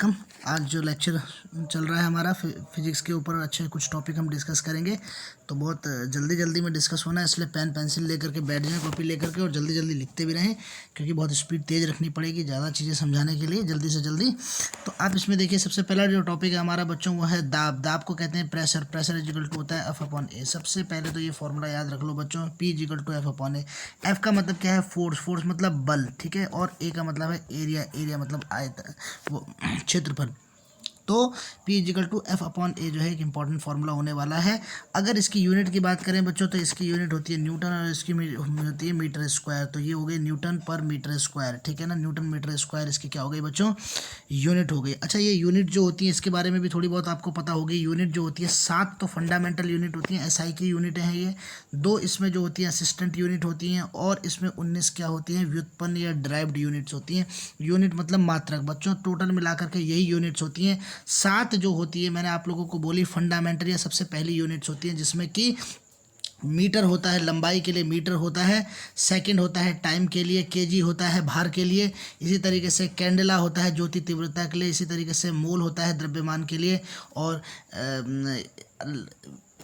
Welcome. आज जो lecture चल रहा है हमारा फिजिक्स के ऊपर अच्छे कुछ टॉपिक हम डिस्कस करेंगे। तो बहुत जल्दी में डिस्कस होना है, इसलिए पेन पेंसिल लेकर के बैठ जाएं, कॉपी लेकर के, और जल्दी लिखते भी रहें, क्योंकि बहुत स्पीड तेज़ रखनी पड़ेगी ज़्यादा चीज़ें समझाने के लिए, जल्दी से जल्दी। तो आप इसमें देखिए, सबसे पहला जो टॉपिक है हमारा बच्चों वो है दाब। दाब को कहते हैं pressure. Pressure is equal to होता है एफ अपॉन ए। सबसे पहले तो ये फॉर्मूला याद रख लो बच्चों, P is equal to F upon A. F का मतलब क्या है? फोर्स। फोर्स मतलब बल, ठीक है। और ए का मतलब है एरिया। एरिया मतलब आयत, वो क्षेत्रफल। तो P equal to F upon A जो है एक इंपॉर्टेंट फार्मूला होने वाला है। अगर इसकी यूनिट की बात करें बच्चों, तो इसकी यूनिट होती है न्यूटन और इसकी होती है मीटर स्क्वायर। तो ये हो गई न्यूटन पर मीटर स्क्वायर, ठीक है ना। न्यूटन मीटर स्क्वायर इसकी क्या हो गई बच्चों? यूनिट हो गई। अच्छा, ये यूनिट जो होती है इसके बारे में भी थोड़ी बहुत आपको पता होगी। यूनिट जो होती है 7 तो फंडामेंटल यूनिट होती हैं, एसआई की यूनिटें हैं ये। 2 इसमें जो होती हैं असिस्टेंट यूनिट होती हैं, और इसमें 19 क्या होती हैं? व्युत्पन्न या ड्राइव्ड यूनिट्स होती हैं। यूनिट मतलब मात्रक बच्चों। टोटल मिलाकर के यही यूनिट्स होती हैं। 7 जो होती है मैंने आप लोगों को बोली फंडामेंटल या सबसे पहली यूनिट्स होती हैं, जिसमें कि मीटर होता है लंबाई के लिए, मीटर होता है। सेकंड होता है टाइम के लिए, केजी होता है भार के लिए। इसी तरीके से कैंडेला होता है ज्योति तीव्रता के लिए। इसी तरीके से मोल होता है द्रव्यमान के लिए। और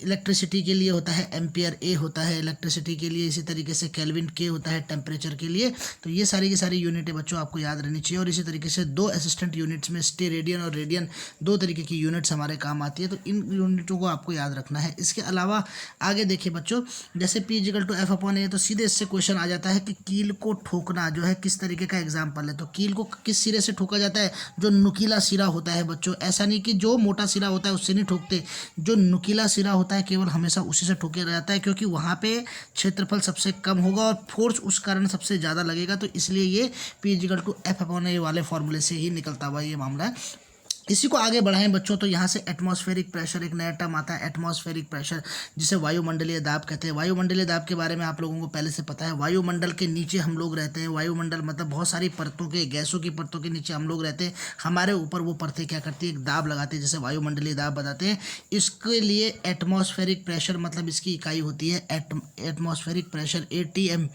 इलेक्ट्रिसिटी के लिए होता है एम्पियर। ए होता है इलेक्ट्रिसिटी के लिए। इसी तरीके से केल्विन के होता है टेम्परेचर के लिए। तो ये सारी की सारी यूनिटें बच्चों आपको याद रहनी चाहिए। और इसी तरीके से 2 असिस्टेंट यूनिट्स में स्टेरेडियन और रेडियन 2 तरीके की यूनिट्स हमारे काम आती है। तो इन यूनिटों को आपको याद रखना है। इसके अलावा आगे देखिए बच्चों, जैसे P equal to F upon A, तो सीधे इससे क्वेश्चन आ जाता है कि कील को ठोकना जो है किस तरीके का एग्जाम्पल है। तो कील को किस सिरे से ठोका जाता है? जो नुकीला सिरा होता है बच्चों। ऐसा नहीं कि जो मोटा सिरा होता है उससे नहीं ठोकते, जो नुकीला सिरा होता है केवल हमेशा उसी से ठोके जाता है, क्योंकि वहाँ पे क्षेत्रफल सबसे कम होगा और फोर्स उस कारण सबसे ज़्यादा लगेगा। तो इसलिए ये P equal to F upon A वाले फॉर्मूले से ही निकलता हुआ ये मामला है। इसी को आगे बढ़ाएं बच्चों, तो यहाँ से एटमॉस्फेरिक प्रेशर एक नया टर्म आता है, एटमॉस्फेरिक प्रेशर, जिसे वायुमंडलीय दाब कहते हैं। वायुमंडलीय दाब के बारे में आप लोगों को पहले से पता है। वायुमंडल के नीचे हम लोग रहते हैं। वायुमंडल मतलब बहुत सारी परतों के, गैसों की परतों के नीचे हम लोग रहते हैं। हमारे ऊपर वो परतें क्या करती है? एक दाब लगाते हैं, जिसे वायुमंडलीय दाब बताते हैं। इसके लिए एटमॉस्फेरिक प्रेशर मतलब इसकी इकाई होती है एटमॉस्फेरिक प्रेशर, ATM,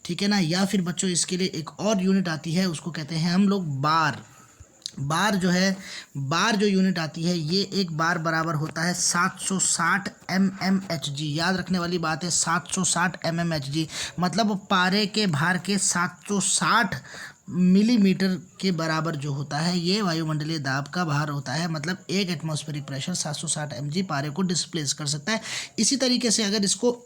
ठीक है ना। या फिर बच्चों इसके लिए एक और यूनिट आती है, उसको कहते हैं हम लोग बार। बार जो है, बार जो यूनिट आती है, ये एक बार बराबर होता है 760 mmHg। याद रखने वाली बात है, 760 mmHg मतलब पारे के भार के 760 मिलीमीटर के बराबर जो होता है, ये वायुमंडलीय दाब का भार होता है। मतलब एक एटमॉस्फेरिक प्रेशर 760 mg पारे को डिस्प्लेस कर सकता है। इसी तरीके से अगर इसको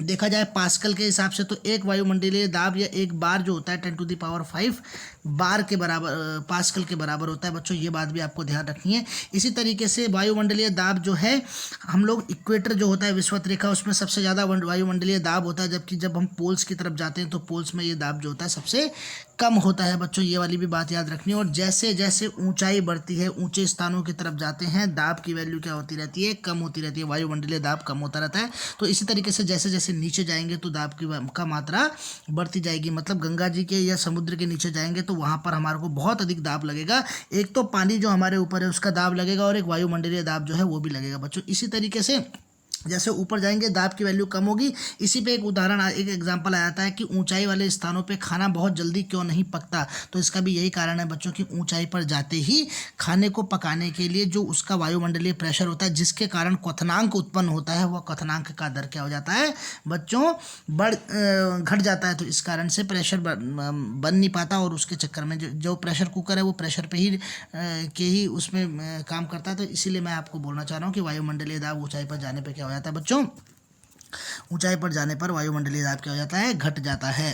देखा जाए पास्कल के हिसाब से, तो एक वायुमंडलीय दाब या एक बार जो होता है 10⁵ बार के बराबर, पास्कल के बराबर होता है बच्चों। ये बात भी आपको ध्यान रखनी है। इसी तरीके से वायुमंडलीय दाब जो है, हम लोग इक्वेटर जो होता है विषुवत रेखा, उसमें सबसे ज़्यादा वायुमंडलीय दाब होता है, जबकि जब हम पोल्स की तरफ जाते हैं तो पोल्स में ये दाब जो होता है सबसे कम होता है बच्चों। ये वाली भी बात याद रखनी है। और जैसे जैसे ऊंचाई बढ़ती है, ऊंचे स्थानों की तरफ जाते हैं, दाब की वैल्यू क्या होती रहती है? कम होती रहती है। वायुमंडलीय दाब कम होता रहता है। तो इसी तरीके से जैसे जैसे नीचे जाएंगे तो दाब का मात्रा बढ़ती जाएगी। मतलब गंगा जी के या समुद्र के नीचे जाएंगे तो वहाँ पर हमारे को बहुत अधिक दाब लगेगा। एक तो पानी जो हमारे ऊपर है उसका दाब लगेगा, और एक वायुमंडलीय दाब जो है वो भी लगेगा बच्चों। इसी तरीके से जैसे ऊपर जाएंगे दाब की वैल्यू कम होगी। इसी पे एक उदाहरण, एक एग्जांपल आ जाता है कि ऊंचाई वाले स्थानों पे खाना बहुत जल्दी क्यों नहीं पकता। तो इसका भी यही कारण है बच्चों कि ऊंचाई पर जाते ही खाने को पकाने के लिए जो उसका वायुमंडलीय प्रेशर होता है, जिसके कारण क्वथनांक उत्पन्न होता है, वह क्वथनांक का दर क्या हो जाता है बच्चों? घट जाता है। तो इस कारण से प्रेशर बन नहीं पाता, और उसके चक्कर में जो प्रेशर कुकर है वो प्रेशर पे ही के ही उसमें काम करता है। तो इसीलिए मैं आपको बोलना चाह रहा हूँ कि वायुमंडलीय दाब ऊंचाई पर जाने पर क्या हो जाता है बच्चों? ऊंचाई पर जाने पर वायुमंडलीय दाब क्या हो जाता है? घट जाता है।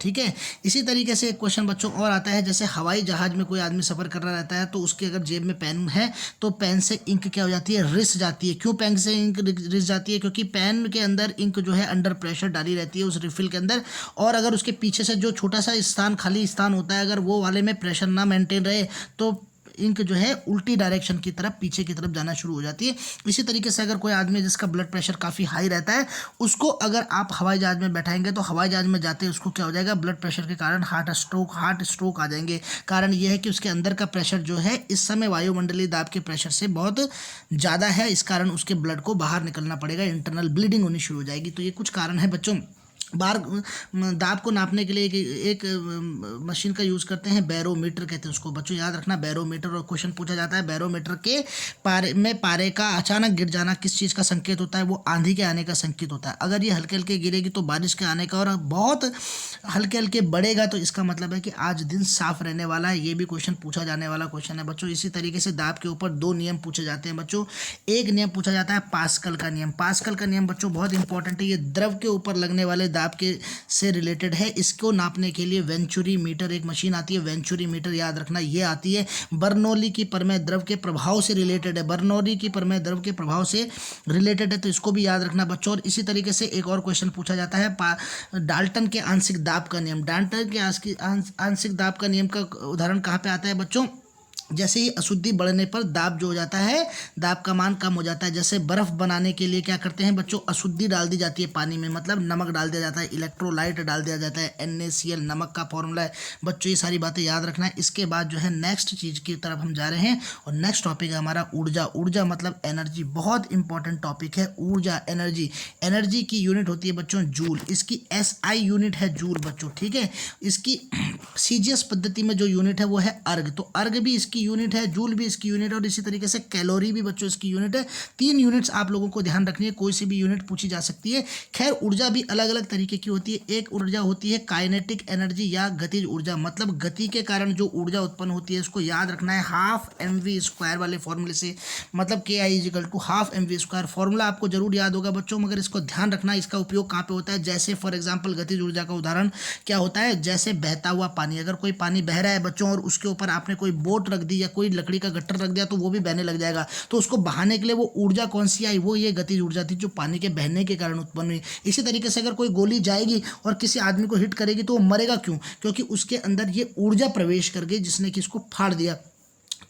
ठीक है। इसी तरीके से एक क्वेश्चन बच्चों और आता है, जैसे हवाई जहाज में कोई आदमी सफ़र कर रहा रहता है, तो उसके अगर जेब में पेन है तो पेन से इंक क्या हो जाती है? रिस जाती है। क्यों पेन से इंक रिस जाती है? क्योंकि पेन के अंदर इंक जो है अंडर प्रेशर डाली रहती है उस रिफिल के अंदर, और अगर उसके पीछे से जो छोटा सा स्थान, खाली स्थान होता है, अगर वो वाले में प्रेशर ना मेंटेन रहे तो इंक जो है उल्टी डायरेक्शन की तरफ, पीछे की तरफ जाना शुरू हो जाती है। इसी तरीके से अगर कोई आदमी जिसका ब्लड प्रेशर काफ़ी हाई रहता है, उसको अगर आप हवाई जहाज में बैठाएंगे तो हवाई जहाज में जाते उसको क्या हो जाएगा? ब्लड प्रेशर के कारण हार्ट स्ट्रोक आ जाएंगे। कारण ये है कि उसके अंदर का प्रेशर जो है इस समय वायुमंडलीय दाब के प्रेशर से बहुत ज़्यादा है। इस कारण उसके ब्लड को बाहर निकलना पड़ेगा, इंटरनल ब्लीडिंग होनी शुरू हो जाएगी। तो ये कुछ कारण है बच्चों। बार दाब को नापने के लिए एक मशीन का यूज़ करते हैं, बैरोमीटर कहते हैं उसको बच्चों, याद रखना बैरोमीटर। और क्वेश्चन पूछा जाता है बैरोमीटर के पारे का अचानक गिर जाना किस चीज़ का संकेत होता है? वो आंधी के आने का संकेत होता है। अगर ये हल्के हल्के गिरेगी तो बारिश के आने का, और बहुत हल्के हल्के बढ़ेगा तो इसका मतलब है कि आज दिन साफ रहने वाला है। ये भी क्वेश्चन पूछा जाने वाला क्वेश्चन है बच्चों। इसी तरीके से दाब के ऊपर दो नियम पूछे जाते हैं बच्चों। एक नियम पूछा जाता है पास्कल का नियम। पास्कल का नियम बच्चों बहुत इंपॉर्टेंट है, ये द्रव के ऊपर लगने वाले दाब के से रिलेटेड है। इसको नापने के लिए वेंचुरी मीटर एक मशीन आती है, वेंचुरी मीटर याद रखना ये आती है। बर्नौली की प्रमेय द्रव के प्रभाव से रिलेटेड है, बर्नौली की प्रमेय द्रव के प्रभाव से रिलेटेड है, तो इसको भी याद रखना बच्चों। और इसी तरीके से एक और क्वेश्चन पूछा जाता है डाल्टन के आंशिक दाब का नियम। डाल्टन के आंशिक दाब का नियम का उदाहरण कहाँ पे आता है बच्चों? जैसे ही अशुद्धि बढ़ने पर दाब जो हो जाता है, दाब का मान कम हो जाता है। जैसे बर्फ बनाने के लिए क्या करते हैं बच्चों? अशुद्धि डाल दी जाती है पानी में, मतलब नमक डाल दिया जाता है, इलेक्ट्रोलाइट डाल दिया जाता है, NaCl नमक का फॉर्मूला है बच्चों। ये सारी बातें याद रखना है। इसके बाद जो है नेक्स्ट चीज़ की तरफ हम जा रहे हैं, और नेक्स्ट टॉपिक है हमारा ऊर्जा। ऊर्जा मतलब एनर्जी, बहुत इंपॉर्टेंट टॉपिक है ऊर्जा, एनर्जी। एनर्जी की यूनिट होती है बच्चों जूल, इसकी SI यूनिट है जूल बच्चों, ठीक है। इसकी CGS पद्धति में जो यूनिट है वो है अर्ग, तो अर्ग भी इसकी यूनिट है, जूल भी इसकी यूनिट है, और इसी तरीके से कैलोरी भी बच्चों इसकी यूनिट है। 3 यूनिट्स आप लोगों को ध्यान रखनी है, कोई सी भी यूनिट पूछी जा सकती है। खैर ऊर्जा भी अलग अलग तरीके की होती है। एक ऊर्जा होती है काइनेटिक एनर्जी या गतिज ऊर्जा, मतलब गति के कारण जो ऊर्जा उत्पन्न होती है उसको याद रखना है हाफ mv² वाले फॉर्मूले से, मतलब KI = हाफ mv²। फॉर्मूला आपको जरूर याद होगा बच्चों, मगर इसको ध्यान रखना इसका उपयोग कहाँ पे होता है। जैसे फॉर एग्जाम्पल गतिज ऊर्जा का उदाहरण क्या होता है? जैसे बहता हुआ पानी, अगर कोई पानी बह रहा है बच्चों और उसके ऊपर आपने कोई बोट रख दी या कोई लकड़ी का गट्टर रख दिया तो वो भी बहने लग जाएगा। तो उसको बहाने के लिए वो ऊर्जा कौन सी आई? वो ये गतिज ऊर्जा थी जो पानी के बहने के कारण उत्पन्न हुई। इसी तरीके से अगर कोई गोली जाएगी और किसी आदमी को हिट करेगी तो वो मरेगा क्यों? क्योंकि उसके अंदर ये ऊर्जा प्रवेश कर गई जिसने कि इसको फाड़ दिया।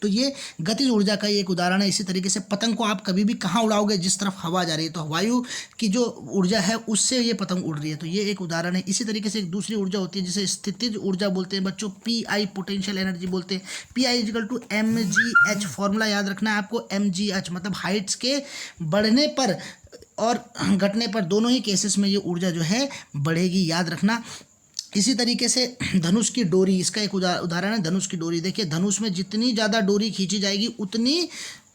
तो ये गतिज ऊर्जा का एक उदाहरण है। इसी तरीके से पतंग को आप कभी भी कहाँ उड़ाओगे? जिस तरफ हवा जा रही है, तो वायु की जो ऊर्जा है उससे ये पतंग उड़ रही है, तो ये एक उदाहरण है। इसी तरीके से एक दूसरी ऊर्जा होती है जिसे स्थितिज ऊर्जा बोलते हैं बच्चों, PI पोटेंशियल एनर्जी बोलते हैं। PI = mgh, फॉर्मूला याद रखना है आपको, mgh मतलब हाइट्स के बढ़ने पर और घटने पर दोनों ही केसेस में ये ऊर्जा जो है बढ़ेगी, याद रखना। इसी तरीके से धनुष की डोरी, इसका एक उदाहरण है धनुष की डोरी। देखिए धनुष में जितनी ज़्यादा डोरी खींची जाएगी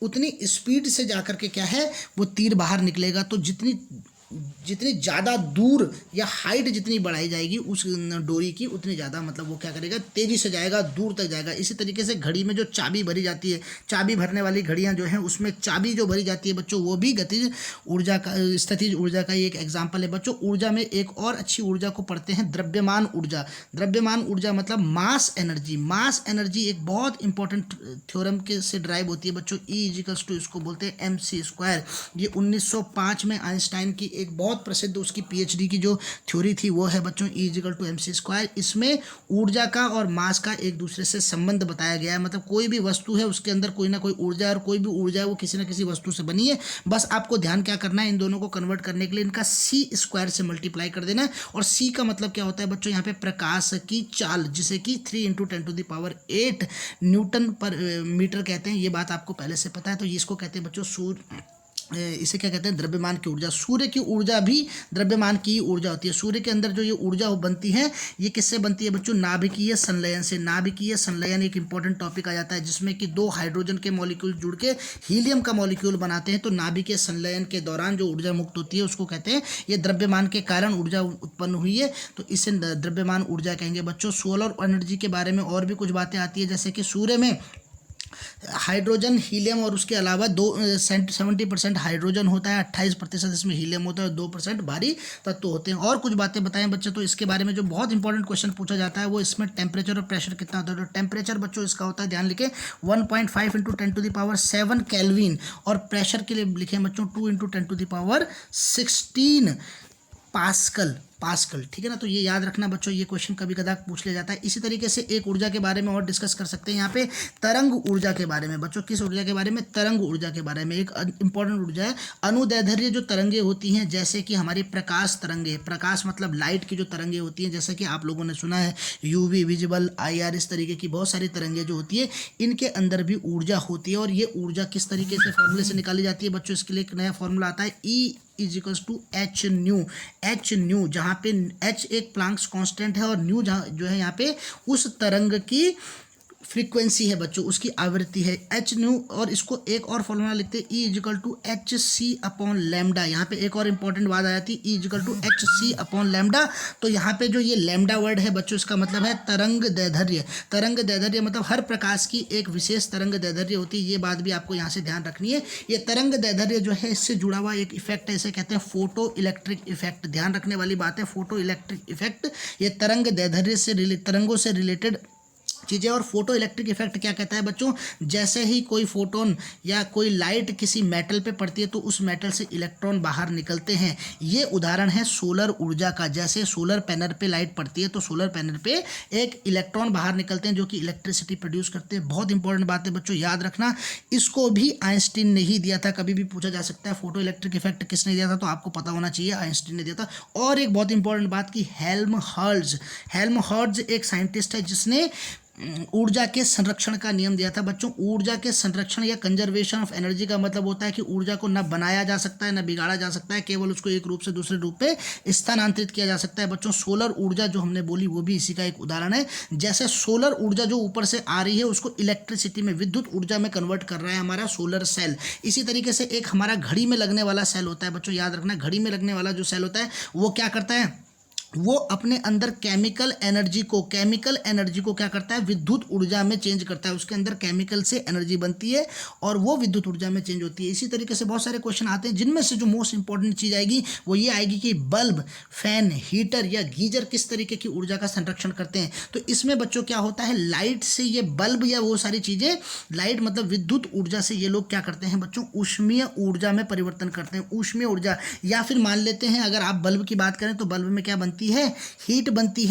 उतनी स्पीड से जाकर के क्या है वो तीर बाहर निकलेगा। तो जितनी ज़्यादा दूर या हाइट जितनी बढ़ाई जाएगी उस डोरी की, उतनी ज़्यादा मतलब वो क्या करेगा, तेज़ी से जाएगा, दूर तक जाएगा। इसी तरीके से घड़ी में जो चाबी भरी जाती है, चाबी भरने वाली घड़ियाँ जो हैं उसमें चाबी जो भरी जाती है बच्चों, वो भी गतिज ऊर्जा का, स्थितिज ऊर्जा का एक एग्जाम्पल है बच्चों। ऊर्जा में एक और अच्छी ऊर्जा को पढ़ते हैं द्रव्यमान ऊर्जा। द्रव्यमान ऊर्जा मतलब मास एनर्जी। मास एनर्जी एक बहुत इंपॉर्टेंट थ्योरम के से ड्राइव होती है बच्चों, E= इसको बोलते हैं mc²। ये 1905 में आइंस्टाइन की एक बहुत प्रसिद्ध उसकी PhD की जो थ्योरी थी वो है बच्चों E= mc²। इसमें ऊर्जा का और मास का एक दूसरे से संबंध बताया गया है, मतलब कोई भी वस्तु है उसके अंदर कोई ना कोई ऊर्जा है, और कोई भी ऊर्जा है वो किसी ना किसी वस्तु से बनी है। बस आपको ध्यान क्या करना है, इन दोनों को कन्वर्ट करने के लिए इनका c² से मल्टीप्लाई कर देना है। और c का मतलब क्या होता है बच्चों? यहाँ पे प्रकाश की चाल, जिसे कि 3 × 10⁸ न्यूटन पर मीटर कहते हैं। ये बात आपको पहले से पता है। तो इसको कहते हैं बच्चों इसे क्या कहते हैं? द्रव्यमान की ऊर्जा। सूर्य की ऊर्जा भी द्रव्यमान की ऊर्जा होती है। सूर्य के अंदर जो ये ऊर्जा बनती है ये किससे बनती है बच्चों? नाभिकीय संलयन से। नाभिकीय संलयन एक इंपॉर्टेंट टॉपिक आ जाता है जिसमें कि 2 हाइड्रोजन के मॉलिक्यूल जुड़ के हीलियम का मॉलिक्यूल बनाते हैं। तो नाभिकीय संलयन के दौरान जो ऊर्जा मुक्त होती है उसको कहते हैं, ये द्रव्यमान के कारण ऊर्जा उत्पन्न हुई है, तो इसे द्रव्यमान ऊर्जा कहेंगे बच्चों। सोलर एनर्जी के बारे में और भी कुछ बातें आती है, जैसे कि सूर्य में हाइड्रोजन, हीलियम और उसके अलावा 70% हाइड्रोजन होता है, 28% इसमें हीलियम होता है, और 2% भारी तत्व होते हैं। और कुछ बातें बताएं बच्चे, तो इसके बारे में जो बहुत इंपॉर्टेंट क्वेश्चन पूछा जाता है वो इसमें टेम्परेचर और प्रेशर कितना होता है। तो टेम्परेचर बच्चों इसका होता है, ध्यान लिखे, 1.5 × 10⁷ केल्विन, और प्रेशर के लिए लिखे बच्चों 2 × 10⁻16 पास्कल, ठीक है ना। तो ये याद रखना बच्चों, ये क्वेश्चन कभी कदा पूछ लिया जाता है। इसी तरीके से एक ऊर्जा के बारे में और डिस्कस कर सकते हैं यहाँ पे, तरंग ऊर्जा के बारे में बच्चों। किस ऊर्जा के बारे में? तरंग ऊर्जा के बारे में। एक इंपॉर्टेंट ऊर्जा है। अनुदैर्ध्य जो तरंगे होती हैं, जैसे कि हमारी प्रकाश तरंगे, प्रकाश मतलब लाइट की जो तरंगे होती हैं, जैसे कि आप लोगों ने सुना है UV, विजिबल, IR, इस तरीके की बहुत सारी तरंगे जो होती है, इनके अंदर भी ऊर्जा होती है। और ये ऊर्जा किस तरीके से फॉर्मूले से निकाली जाती है बच्चों? इसके लिए एक नया फॉर्मूला आता है, E = hν, जहाँ जहाँ पे h एक प्लांक्स कांस्टेंट है और न्यू जो है यहाँ पे उस तरंग की फ्रीक्वेंसी है बच्चों, उसकी आवृत्ति है एच न्यू। और इसको एक और फॉर्मूला लिखते हैं E equal to H C upon lambda. यहाँ पे एक और इंपॉर्टेंट बात आ जाती है, E equal to H C upon lambda. तो यहाँ पे जो ये लैम्डा वर्ड है बच्चों, इसका मतलब है तरंग दैर्ध्य। तरंग दैर्ध्य मतलब हर प्रकाश की एक विशेष तरंग दैर्ध्य होती है, ये बात भी आपको यहाँ से ध्यान रखनी है। ये तरंग दैर्ध्य जो है इससे जुड़ा हुआ एक इफेक्ट है, इसे कहते हैं फोटो इलेक्ट्रिक इफेक्ट। ध्यान रखने वाली बात है, फोटो इलेक्ट्रिक इफेक्ट ये तरंग दैर्ध्य से तरंगों से रिलेटेड चीज़ें। और फोटो इलेक्ट्रिक इफेक्ट क्या कहता है बच्चों, जैसे ही कोई फोटोन या कोई लाइट किसी मेटल पे पड़ती है तो उस मेटल से इलेक्ट्रॉन बाहर निकलते हैं। ये उदाहरण है सोलर ऊर्जा का। जैसे सोलर पैनल पे लाइट पड़ती है तो सोलर पैनल पे एक इलेक्ट्रॉन बाहर निकलते हैं जो कि इलेक्ट्रिसिटी प्रोड्यूस करते हैं। बहुत इंपॉर्टेंट बात है बच्चों, याद रखना। इसको भी आइंस्टीन ने ही दिया था, कभी भी पूछा जा सकता है फोटो इलेक्ट्रिक इफेक्ट किसने दिया था, तो आपको पता होना चाहिए आइंस्टीन ने दिया था। और एक बहुत इंपॉर्टेंट बात की हेल्महोल्ट्ज एक साइंटिस्ट है जिसने ऊर्जा के संरक्षण का नियम दिया था बच्चों। ऊर्जा के संरक्षण या कंजर्वेशन ऑफ एनर्जी का मतलब होता है कि ऊर्जा को न बनाया जा सकता है न बिगाड़ा जा सकता है, केवल उसको एक रूप से दूसरे रूप पे स्थानांतरित किया जा सकता है बच्चों। सोलर ऊर्जा जो हमने बोली वो भी इसी का एक उदाहरण है। जैसे सोलर ऊर्जा जो ऊपर से आ रही है उसको इलेक्ट्रिसिटी में, विद्युत ऊर्जा में कन्वर्ट कर रहा है हमारा सोलर सेल। इसी तरीके से एक हमारा घड़ी में लगने वाला सेल होता है बच्चों, याद रखना। घड़ी में लगने वाला जो सेल होता है वो क्या करता है, वो अपने अंदर केमिकल एनर्जी को क्या करता है, विद्युत ऊर्जा में चेंज करता है। उसके अंदर केमिकल से एनर्जी बनती है और वो विद्युत ऊर्जा में चेंज होती है। इसी तरीके से बहुत सारे क्वेश्चन आते हैं जिनमें से जो मोस्ट इंपॉर्टेंट चीज़ आएगी वो ये आएगी कि बल्ब, फैन, हीटर या गीजर किस तरीके की ऊर्जा का संरक्षण करते हैं। तो इसमें बच्चों क्या होता है, लाइट से ये बल्ब या वो सारी चीज़ें, लाइट मतलब विद्युत ऊर्जा से ये लोग क्या करते हैं बच्चों, ऊष्मीय ऊर्जा में परिवर्तन करते हैं। ऊष्मीय ऊर्जा, या फिर मान लेते हैं अगर आप बल्ब की बात करें तो बल्ब में क्या बनती है, हीट बनती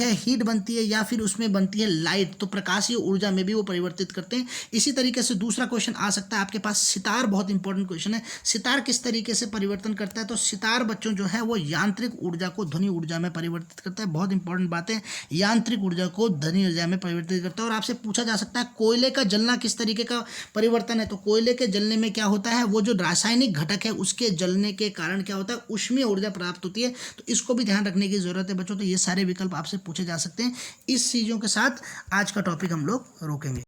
है या फिर उसमें बनती है लाइट। तो प्रकाशीय ऊर्जा में भी वो परिवर्तित करते हैं। इसी तरीके से दूसरा क्वेश्चन आ सकता है आपके पास, सितार। बहुत इंपॉर्टेंट क्वेश्चन है, सितार किस तरीके से परिवर्तन करता है। तो सितार बच्चों जो है वो यांत्रिक ऊर्जा को ध्वनि ऊर्जा में परिवर्तित करता है। बहुत इंपॉर्टेंट बात है, यांत्रिक ऊर्जा को ध्वनि ऊर्जा में परिवर्तित करता है। और आपसे पूछा जा सकता है कोयले का जलना किस तरीके का परिवर्तन है। तो कोयले के जलने में क्या होता है, वो जो रासायनिक घटक है उसके जलने के कारण क्या होता है, ऊष्मीय ऊर्जा प्राप्त होती है। तो इसको भी ध्यान रखने की जरूरत है बच्चों। तो ये सारे विकल्प आपसे पूछे जा सकते हैं। इस चीज़ों के साथ आज का टॉपिक हम लोग रोकेंगे।